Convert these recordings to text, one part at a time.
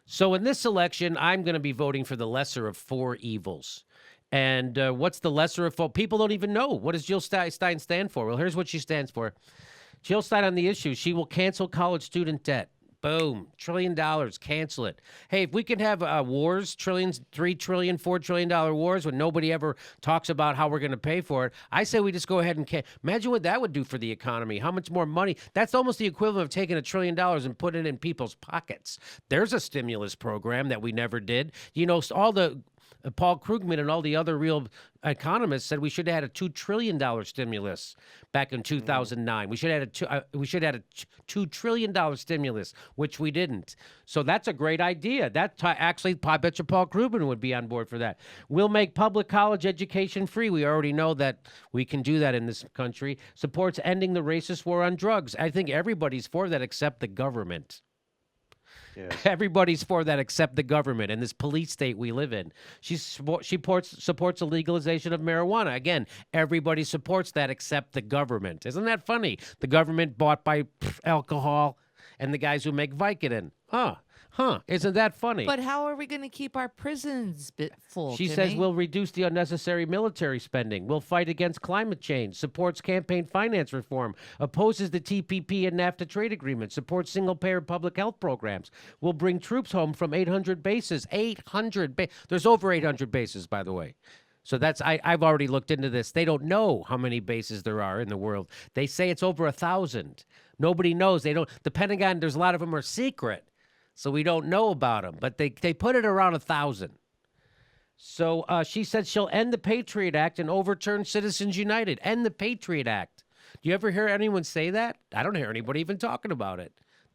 So in this election, I'm going to be voting for the lesser of four evils. And what's the lesser of four? People don't even know. What does Jill Stein stand for? Well, here's what she stands for. Jill Stein on the issue. She will cancel college student debt. Boom. $1 trillion. Cancel it. Hey, if we can have wars, trillions, $3 trillion, $4 trillion wars when nobody ever talks about how we're going to pay for it, I say we just go ahead and imagine what that would do for the economy. How much more money? That's almost the equivalent of taking $1 trillion and putting it in people's pockets. There's a stimulus program that we never did. You know, all the Paul Krugman and all the other real economists said we should have had a $2 trillion stimulus back in 2009. We should have had a $2 trillion stimulus, which we didn't. So that's a great idea. Actually, I bet you Paul Krugman would be on board for that. We'll make public college education free. We already know that we can do that in this country. Supports ending the racist war on drugs. I think everybody's for that except the government. Yes. Everybody's for that except the government and this police state we live in. She supports the legalization of marijuana. Again, everybody supports that except the government. Isn't that funny? The government bought by alcohol and the guys who make Vicodin. Isn't that funny? But how are we going to keep our prisons full? She says we'll reduce the unnecessary military spending. We'll fight against climate change. Supports campaign finance reform. Opposes the TPP and NAFTA trade agreement. Supports single-payer public health programs. We'll bring troops home from 800 bases. 800 There's over 800 bases, by the way. So I've already looked into this. They don't know how many bases there are in the world. They say it's over 1,000. Nobody knows. The Pentagon, there's a lot of them are secret. So we don't know about them, but they put it around 1,000. So she said she'll end the Patriot Act and overturn Citizens United. End the Patriot Act. Do you ever hear anyone say that? I don't hear anybody even talking about it.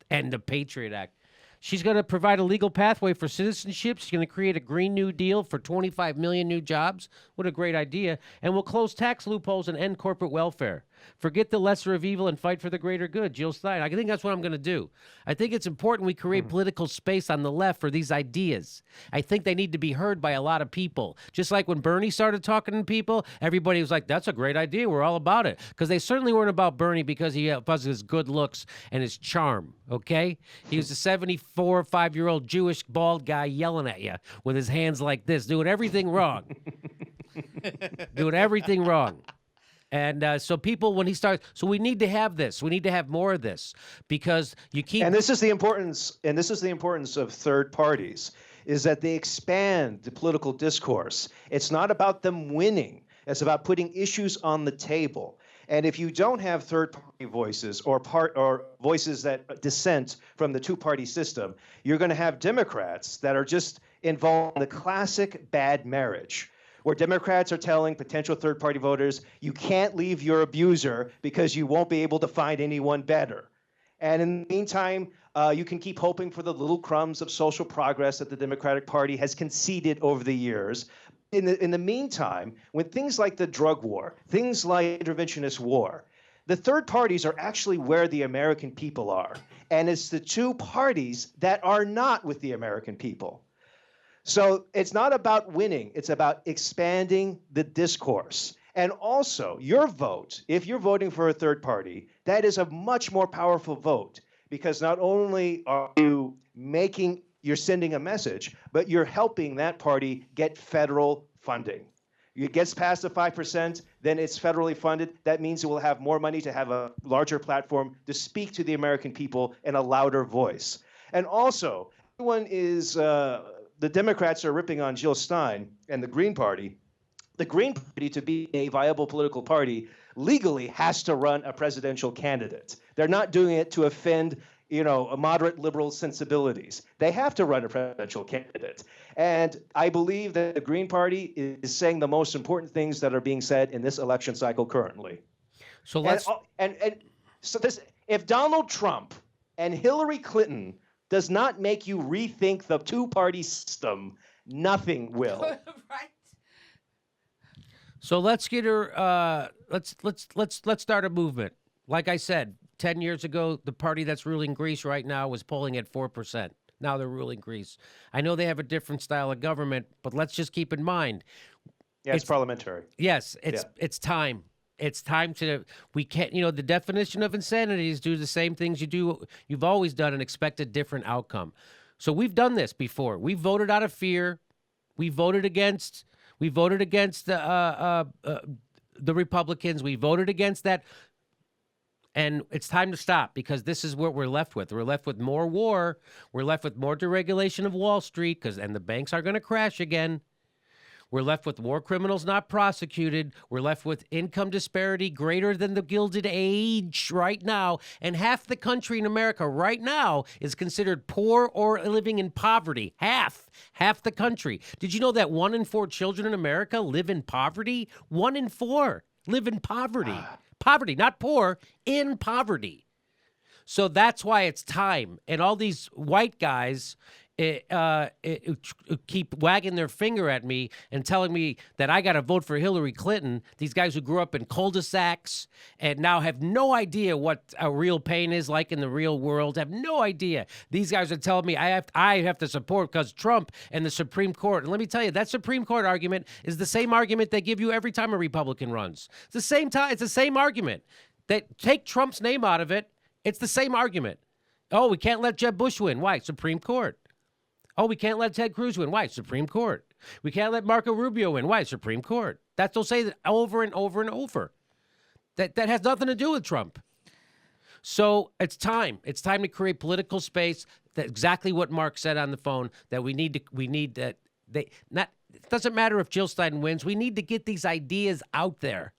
End the Patriot Act. She's going to provide a legal pathway for citizenship. She's going to create a Green New Deal for 25 million new jobs. What a great idea. And we'll close tax loopholes and end corporate welfare. Forget the lesser of evil and fight for the greater good. Jill Stein. I think that's what I'm going to do. I think it's important we create political space on the left for these ideas. I think they need to be heard by a lot of people. Just like when Bernie started talking to people, everybody was like, that's a great idea. We're all about it. Because they certainly weren't about Bernie because of his good looks and his charm, okay? He was a 74 or 5-year-old Jewish bald guy yelling at you with his hands like this, doing everything wrong. Doing everything wrong. And so people, when he starts, so we need to have this. We need to have more of this because you keep. And this is the importance. And this is the importance of third parties, is that they expand the political discourse. It's not about them winning. It's about putting issues on the table. And if you don't have third-party voices or voices that dissent from the two-party system, you're going to have Democrats that are just involved in the classic bad marriage, where Democrats are telling potential third-party voters, you can't leave your abuser because you won't be able to find anyone better. And in the meantime, you can keep hoping for the little crumbs of social progress that the Democratic Party has conceded over the years. In the meantime, when things like the drug war, things like interventionist war, the third parties are actually where the American people are. And it's the two parties that are not with the American people. So it's not about winning. It's about expanding the discourse. And also, your vote, if you're voting for a third party, that is a much more powerful vote because not only are you you're sending a message, but you're helping that party get federal funding. It gets past the 5%, then it's federally funded. That means it will have more money to have a larger platform to speak to the American people in a louder voice. And also, the Democrats are ripping on Jill Stein and the Green Party. The Green Party, to be a viable political party, legally has to run a presidential candidate. They're not doing it to offend, moderate liberal sensibilities. They have to run a presidential candidate. And I believe that the Green Party is saying the most important things that are being said in this election cycle currently. So let's if Donald Trump and Hillary Clinton does not make you rethink the two-party system, nothing will. Right. So let's get her. Let's start a movement. Like I said, 10 years ago, the party that's ruling Greece right now was polling at 4%. Now they're ruling Greece. I know they have a different style of government, but let's just keep in mind. Yeah, it's parliamentary. Yes, it's time. It's time we can't, the definition of insanity is do the same things you've always done and expect a different outcome. So we've done this before. We voted out of fear. We voted against the Republicans. We voted against that. And it's time to stop, because this is what we're left with. We're left with more war. We're left with more deregulation of Wall Street, and the banks are going to crash again. We're left with war criminals not prosecuted. We're left with income disparity greater than the Gilded Age right now. And half the country in America right now is considered poor or living in poverty. Half the country. Did you know that 1 in 4 children in America live in poverty? 1 in 4 live in poverty. Poverty, not poor, in poverty. So that's why it's time. And all these white guys keep wagging their finger at me and telling me that I got to vote for Hillary Clinton. These guys who grew up in cul-de-sacs and now have no idea what a real pain is like in the real world, have no idea. These guys are telling me I have to support because Trump and the Supreme Court. And let me tell you, that Supreme Court argument is the same argument they give you every time a Republican runs. It's the same time. It's the same argument. That take Trump's name out of it. It's the same argument. Oh, we can't let Jeb Bush win. Why? Supreme Court. Oh, we can't let Ted Cruz win. Why? Supreme Court. We can't let Marco Rubio win. Why? Supreme Court. They'll say that over and over and over. That has nothing to do with Trump. So it's time. It's time to create political space. That's exactly what Marc said on the phone, that we need that. It doesn't matter if Jill Stein wins. We need to get these ideas out there.